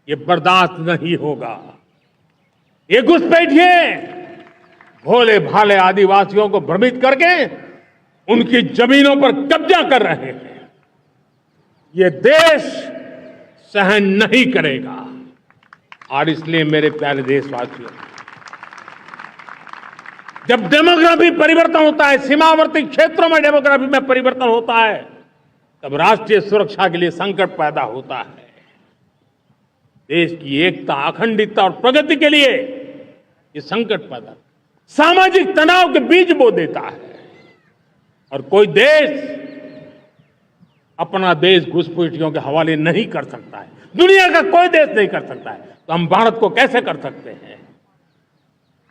ये बर्दाश्त नहीं होगा। ये घुसपैठिए भोले भाले आदिवासियों को भ्रमित करके उनकी जमीनों पर कब्जा कर रहे हैं। ये देश सहन नहीं करेगा। और इसलिए मेरे प्यारे देशवासियों, जब डेमोग्राफी परिवर्तन होता है, सीमावर्ती क्षेत्रों में डेमोग्राफी में परिवर्तन होता है, तब राष्ट्रीय सुरक्षा के लिए संकट पैदा होता है। देश की एकता, अखंडता और प्रगति के लिए ये संकट पैदा, सामाजिक तनाव के बीज बो देता है। और कोई देश अपना देश घुसपैठियों के हवाले नहीं कर सकता है, दुनिया का कोई देश नहीं कर सकता है, तो हम भारत को कैसे कर सकते हैं?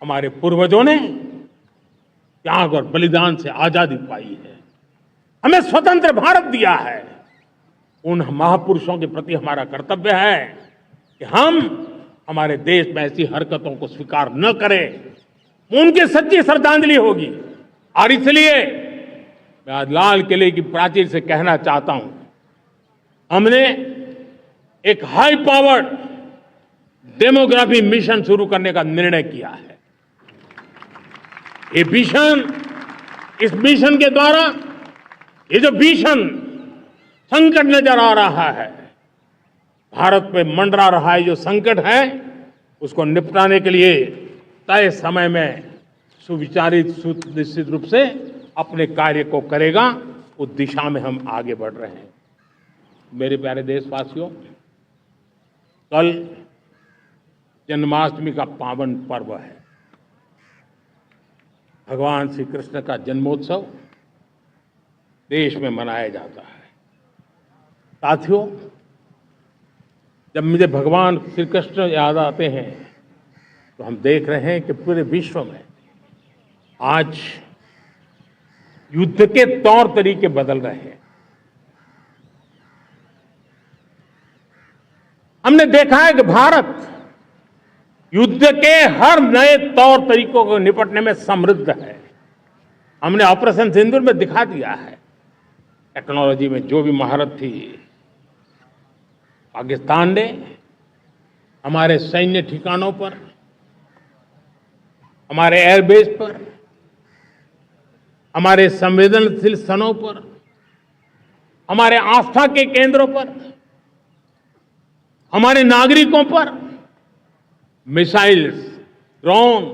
हमारे पूर्वजों ने त्याग और बलिदान से आजादी पाई है, हमें स्वतंत्र भारत दिया है। उन महापुरुषों के प्रति हमारा कर्तव्य है कि हम हमारे देश में ऐसी हरकतों को स्वीकार न करें, उनकी सच्ची श्रद्धांजलि होगी। और इसलिए मैं आज लाल किले की प्राचीर से कहना चाहता हूं, हमने एक हाई पावर्ड डेमोग्राफी मिशन शुरू करने का निर्णय किया है। ये मिशन, इस मिशन के द्वारा ये जो भीषण संकट नजर आ रहा है, भारत पे मंडरा रहा है जो संकट है, उसको निपटाने के लिए तय समय में सुविचारित सुनिश्चित रूप से अपने कार्य को करेगा। उस दिशा में हम आगे बढ़ रहे हैं। मेरे प्यारे देशवासियों, कल जन्माष्टमी का पावन पर्व है। भगवान श्री कृष्ण का जन्मोत्सव देश में मनाया जाता है। साथियों, जब मुझे भगवान श्री कृष्ण याद आते हैं तो हम देख रहे हैं कि पूरे विश्व में आज युद्ध के तौर तरीके बदल रहे हैं। हमने देखा है कि भारत युद्ध के हर नए तौर तरीकों को निपटने में समृद्ध है। हमने ऑपरेशन सिंदूर में दिखा दिया है, टेक्नोलॉजी में जो भी महारत थी। पाकिस्तान ने हमारे सैन्य ठिकानों पर, हमारे एयरबेस पर, हमारे संवेदनशील स्थानों पर, हमारे आस्था के केंद्रों पर, हमारे नागरिकों पर मिसाइल्स, ड्रोन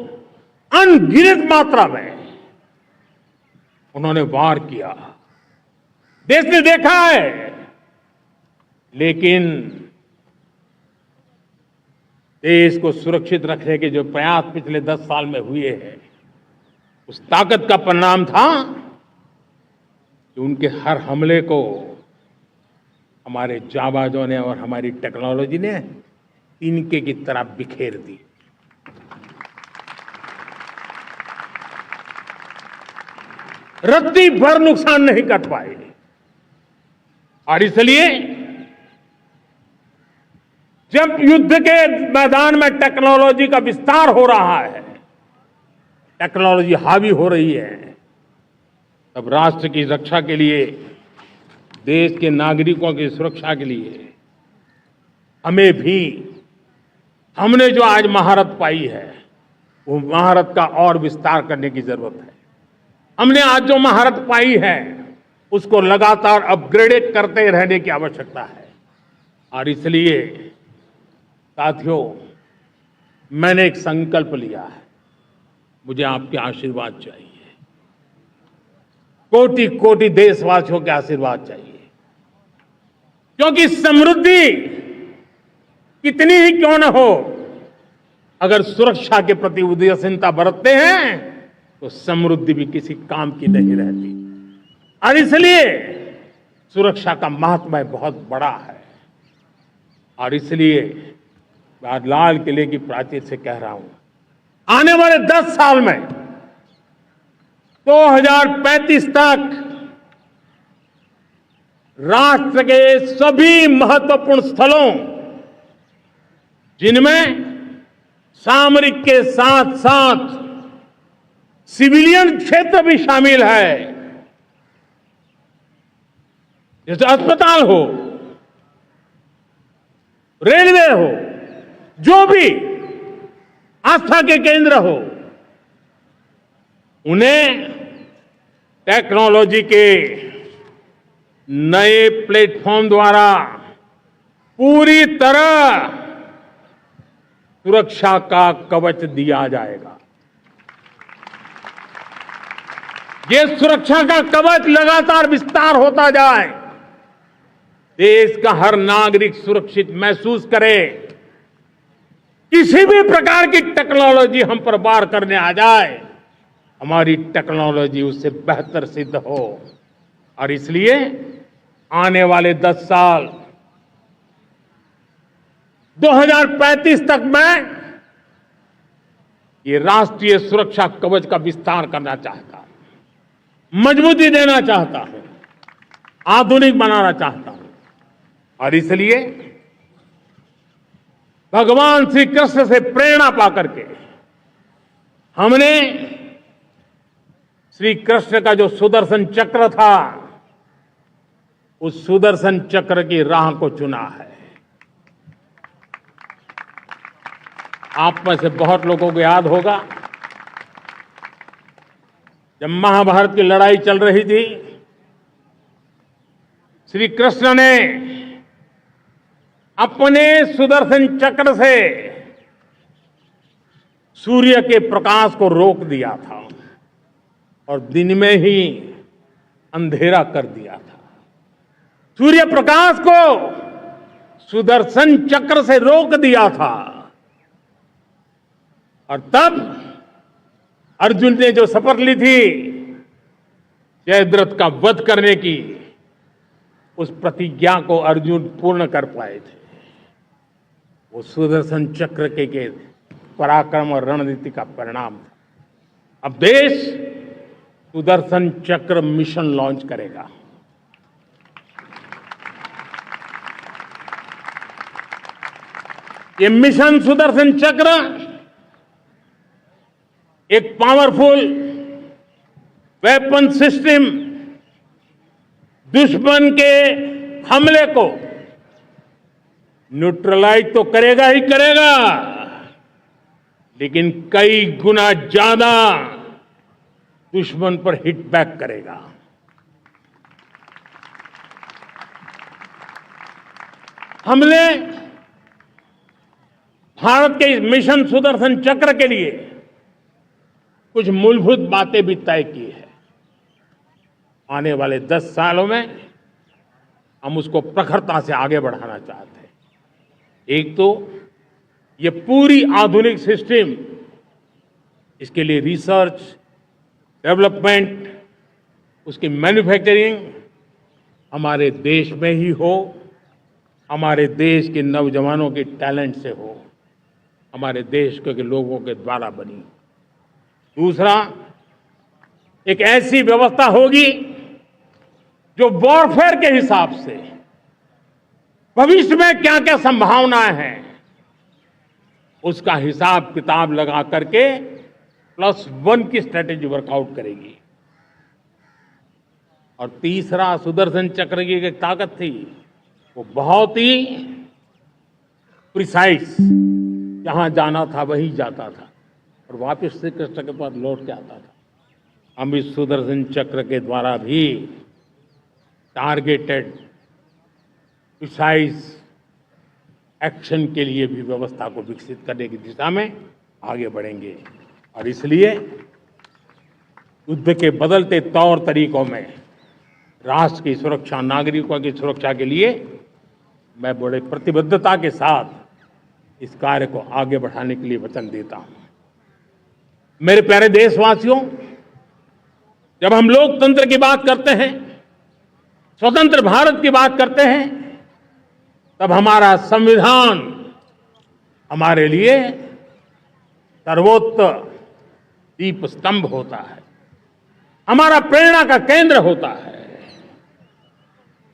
अनगिनत मात्रा में उन्होंने वार किया। देश ने देखा है, लेकिन देश को सुरक्षित रखने के जो प्रयास पिछले 10 साल में हुए हैं, उस ताकत का परिणाम था कि उनके हर हमले को हमारे जाबाजों ने और हमारी टेक्नोलॉजी ने तिनके की तरह बिखेर दी। रत्ती भर नुकसान नहीं कर पाए। और इसलिए जब युद्ध के मैदान में टेक्नोलॉजी का विस्तार हो रहा है, टेक्नोलॉजी हावी हो रही है, तब राष्ट्र की रक्षा के लिए, देश के नागरिकों की सुरक्षा के लिए हमें भी, हमने जो आज महारत पाई है, वो महारत का और विस्तार करने की जरूरत है। हमने आज जो महारत पाई है, उसको लगातार अपग्रेड करते रहने की आवश्यकता है। और इसलिए साथियों, मैंने एक संकल्प लिया है, मुझे आपके आशीर्वाद चाहिए, कोटि कोटि देशवासियों के आशीर्वाद चाहिए। क्योंकि समृद्धि कितनी ही क्यों न हो, अगर सुरक्षा के प्रति उदासीनता बरतते हैं तो समृद्धि भी किसी काम की नहीं रहती। और इसलिए सुरक्षा का महत्व बहुत बड़ा है। और इसलिए मैं आज लाल किले की प्राचीर से कह रहा हूं, आने वाले 10 साल में 2035 तक राष्ट्र के सभी महत्वपूर्ण स्थलों, जिनमें सामरिक के साथ साथ सिविलियन क्षेत्र भी शामिल है, जैसे अस्पताल हो, रेलवे हो, जो भी आस्था के केंद्र हो, उन्हें टेक्नोलॉजी के नए प्लेटफॉर्म द्वारा पूरी तरह सुरक्षा का कवच दिया जाएगा। ये सुरक्षा का कवच लगातार विस्तार होता जाए, देश का हर नागरिक सुरक्षित महसूस करे। किसी भी प्रकार की टेक्नोलॉजी हम पर वार करने आ जाए, हमारी टेक्नोलॉजी उससे बेहतर सिद्ध हो। और इसलिए आने वाले 10 साल 2035 तक मैं ये राष्ट्रीय सुरक्षा कवच का विस्तार करना चाहता हूं, मजबूती देना चाहता हूं, आधुनिक बनाना चाहता हूं। और इसलिए भगवान श्री कृष्ण से प्रेरणा पाकर के हमने श्री कृष्ण का जो सुदर्शन चक्र था, उस सुदर्शन चक्र की राह को चुना है। आप में से बहुत लोगों को याद होगा, जब महाभारत की लड़ाई चल रही थी, श्री कृष्ण ने अपने सुदर्शन चक्र से सूर्य के प्रकाश को रोक दिया था और दिन में ही अंधेरा कर दिया था। सूर्य प्रकाश को सुदर्शन चक्र से रोक दिया था। और तब अर्जुन ने जो शपथ ली थी जयद्रथ का वध करने की, उस प्रतिज्ञा को अर्जुन पूर्ण कर पाए थे। वो सुदर्शन चक्र के पराक्रम और रणनीति का परिणाम था। अब देश सुदर्शन चक्र मिशन लॉन्च करेगा। ये मिशन सुदर्शन चक्र एक पावरफुल वेपन सिस्टम दुश्मन के हमले को न्यूट्रलाइज तो करेगा ही करेगा, लेकिन कई गुना ज्यादा दुश्मन पर हिट बैक करेगा। हमने भारत के इस मिशन सुदर्शन चक्र के लिए कुछ मूलभूत बातें भी तय की है। आने वाले 10 सालों में हम उसको प्रखरता से आगे बढ़ाना चाहते हैं। एक तो ये पूरी आधुनिक सिस्टम, इसके लिए रिसर्च, डेवलपमेंट, उसकी मैन्युफैक्चरिंग हमारे देश में ही हो, हमारे देश के नौजवानों के टैलेंट से हो, हमारे देश के लोगों के द्वारा बनी। दूसरा, एक ऐसी व्यवस्था होगी जो वॉरफेयर के हिसाब से भविष्य में क्या क्या संभावनाएं हैं, उसका हिसाब किताब लगा करके +1 की स्ट्रेटेजी वर्कआउट करेगी। और तीसरा, सुदर्शन चक्र की एक ताकत थी, वो बहुत ही प्रिसाइज, जहां जाना था वहीं जाता था और वापस श्री कृष्ण के पास लौट के आता था। हम इस सुदर्शन चक्र के द्वारा भी टारगेटेड प्रिसाइज एक्शन के लिए भी व्यवस्था को विकसित करने की दिशा में आगे बढ़ेंगे। और इसलिए युद्ध के बदलते तौर तरीकों में राष्ट्र की सुरक्षा, नागरिकों की सुरक्षा के लिए मैं बड़े प्रतिबद्धता के साथ इस कार्य को आगे बढ़ाने के लिए वचन देता हूं। मेरे प्यारे देशवासियों, जब हम लोकतंत्र की बात करते हैं, स्वतंत्र भारत की बात करते हैं, तब हमारा संविधान हमारे लिए सर्वोच्च दीप स्तंभ होता है, हमारा प्रेरणा का केंद्र होता है।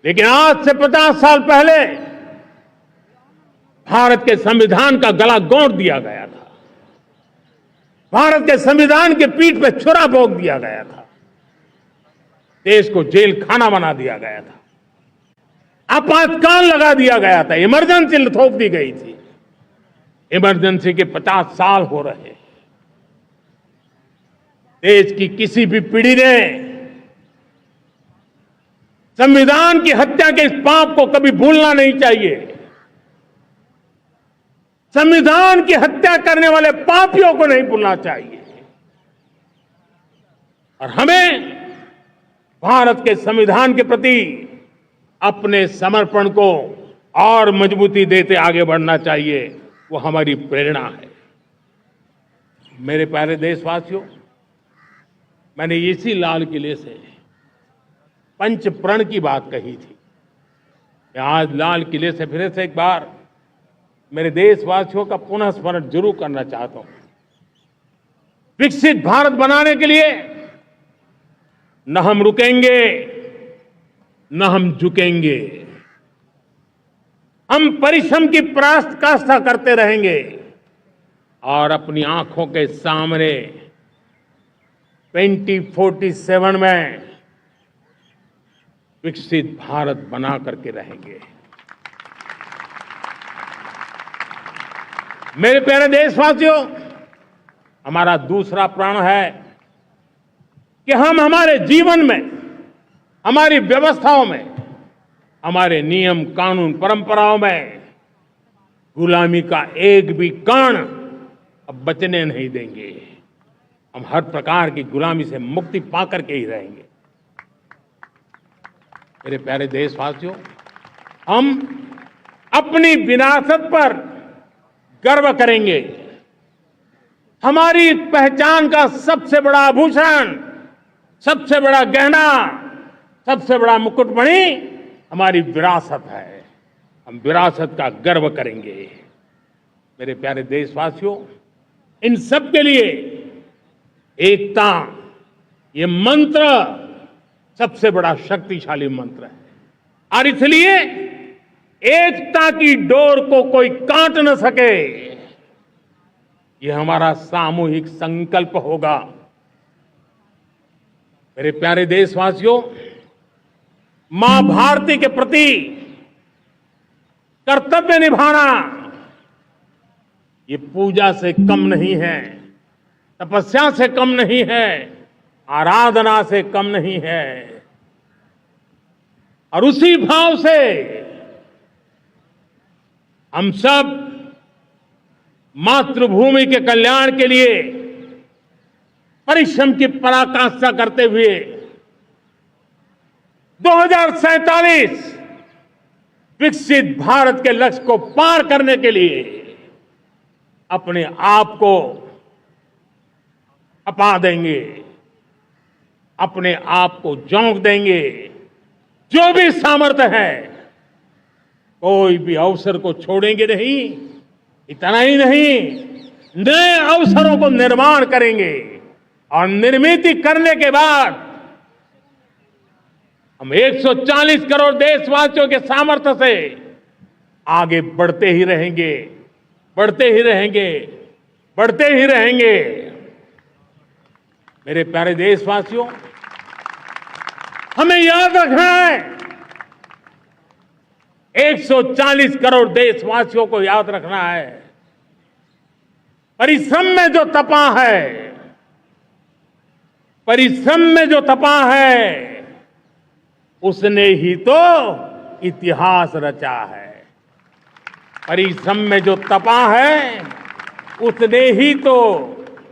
लेकिन आज से 50 साल पहले भारत के संविधान का गला घोंट दिया गया था। भारत के संविधान के पीठ पे छुरा भोंक दिया गया था। देश को जेल खाना बना दिया गया था। आपातकाल लगा दिया गया था। इमरजेंसी थोप दी गई थी। इमरजेंसी के 50 साल हो रहे। देश की किसी भी पीढ़ी ने संविधान की हत्या के इस पाप को कभी भूलना नहीं चाहिए। संविधान की हत्या करने वाले पापियों को नहीं भूलना चाहिए। और हमें भारत के संविधान के प्रति अपने समर्पण को और मजबूती देते आगे बढ़ना चाहिए, वो हमारी प्रेरणा है। मेरे प्यारे देशवासियों, मैंने इसी लाल किले से पंच प्रण की बात कही थी। मैं आज लाल किले से फिर से एक बार मेरे देशवासियों का पुनः स्मरण जरूर करना चाहता हूं। विकसित भारत बनाने के लिए न हम रुकेंगे, न हम झुकेंगे। हम परिश्रम की पराकाष्ठा करते रहेंगे और अपनी आंखों के सामने 2047 में विकसित भारत बना करके रहेंगे। मेरे प्यारे देशवासियों, हमारा दूसरा प्रण है कि हम हमारे जीवन में, हमारी व्यवस्थाओं में, हमारे नियम कानून परंपराओं में गुलामी का एक भी कण अब बचने नहीं देंगे। हम हर प्रकार की गुलामी से मुक्ति पाकर के ही रहेंगे। मेरे प्यारे देशवासियों, हम अपनी विरासत पर गर्व करेंगे। हमारी पहचान का सबसे बड़ा आभूषण, सबसे बड़ा गहना, सबसे बड़ा मुकुटमणि हमारी विरासत है। हम विरासत का गर्व करेंगे। मेरे प्यारे देशवासियों, इन सब के लिए एकता, ये मंत्र सबसे बड़ा शक्तिशाली मंत्र है और इसलिए एकता की डोर को कोई काट न सके, ये हमारा सामूहिक संकल्प होगा। मेरे प्यारे देशवासियों, मां भारती के प्रति कर्तव्य निभाना ये पूजा से कम नहीं है, तपस्या से कम नहीं है, आराधना से कम नहीं है। और उसी भाव से हम सब मातृभूमि के कल्याण के लिए परिश्रम की पराकाष्ठा करते हुए 2047 विकसित भारत के लक्ष्य को पार करने के लिए अपने आप को अपा देंगे, अपने आप को झोंक देंगे। जो भी सामर्थ्य है, कोई भी अवसर को छोड़ेंगे नहीं। इतना ही नहीं, नए अवसरों को निर्माण करेंगे और निर्मित करने के बाद हम 140 करोड़ देशवासियों के सामर्थ्य से आगे बढ़ते ही रहेंगे, बढ़ते ही रहेंगे, बढ़ते ही रहेंगे। मेरे प्यारे देशवासियों, हमें याद रखना है, 140 करोड़ देशवासियों को याद रखना है, परिश्रम में जो तपा है, परिश्रम में जो तपा है, उसने ही तो इतिहास रचा है। परिश्रम में जो तपा है, उसने ही तो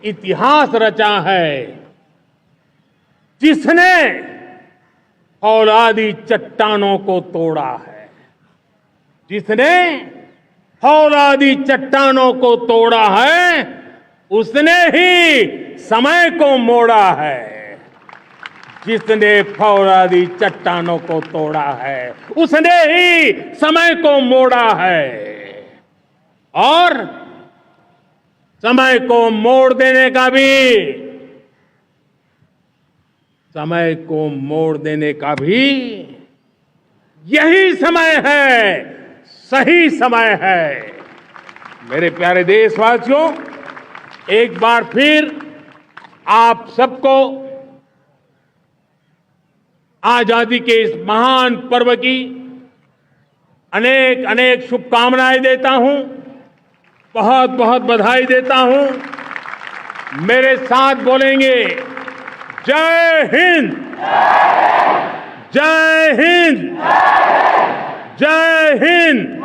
इतिहास रचा है। जिसने फौलादी चट्टानों को तोड़ा है, जिसने फौलादी चट्टानों को तोड़ा है, उसने ही समय को मोड़ा है। जिसने फौलादी चट्टानों को तोड़ा है, उसने ही समय को मोड़ा है। और समय को मोड़ देने का भी, समय को मोड़ देने का भी यही समय है, सही समय है। मेरे प्यारे देशवासियों, एक बार फिर आप सबको आजादी के इस महान पर्व की अनेक अनेक शुभकामनाएं देता हूं, बहुत बहुत बधाई देता हूं। मेरे साथ बोलेंगे, जय हिंद, जय हिंद, जय हिंद।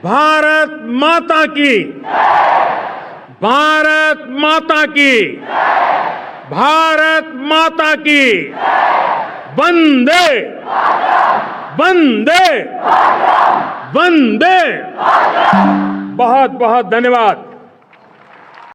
भारत माता की, भारत माता की भारत माता की वंदे वंदे वंदे। बहुत बहुत धन्यवाद।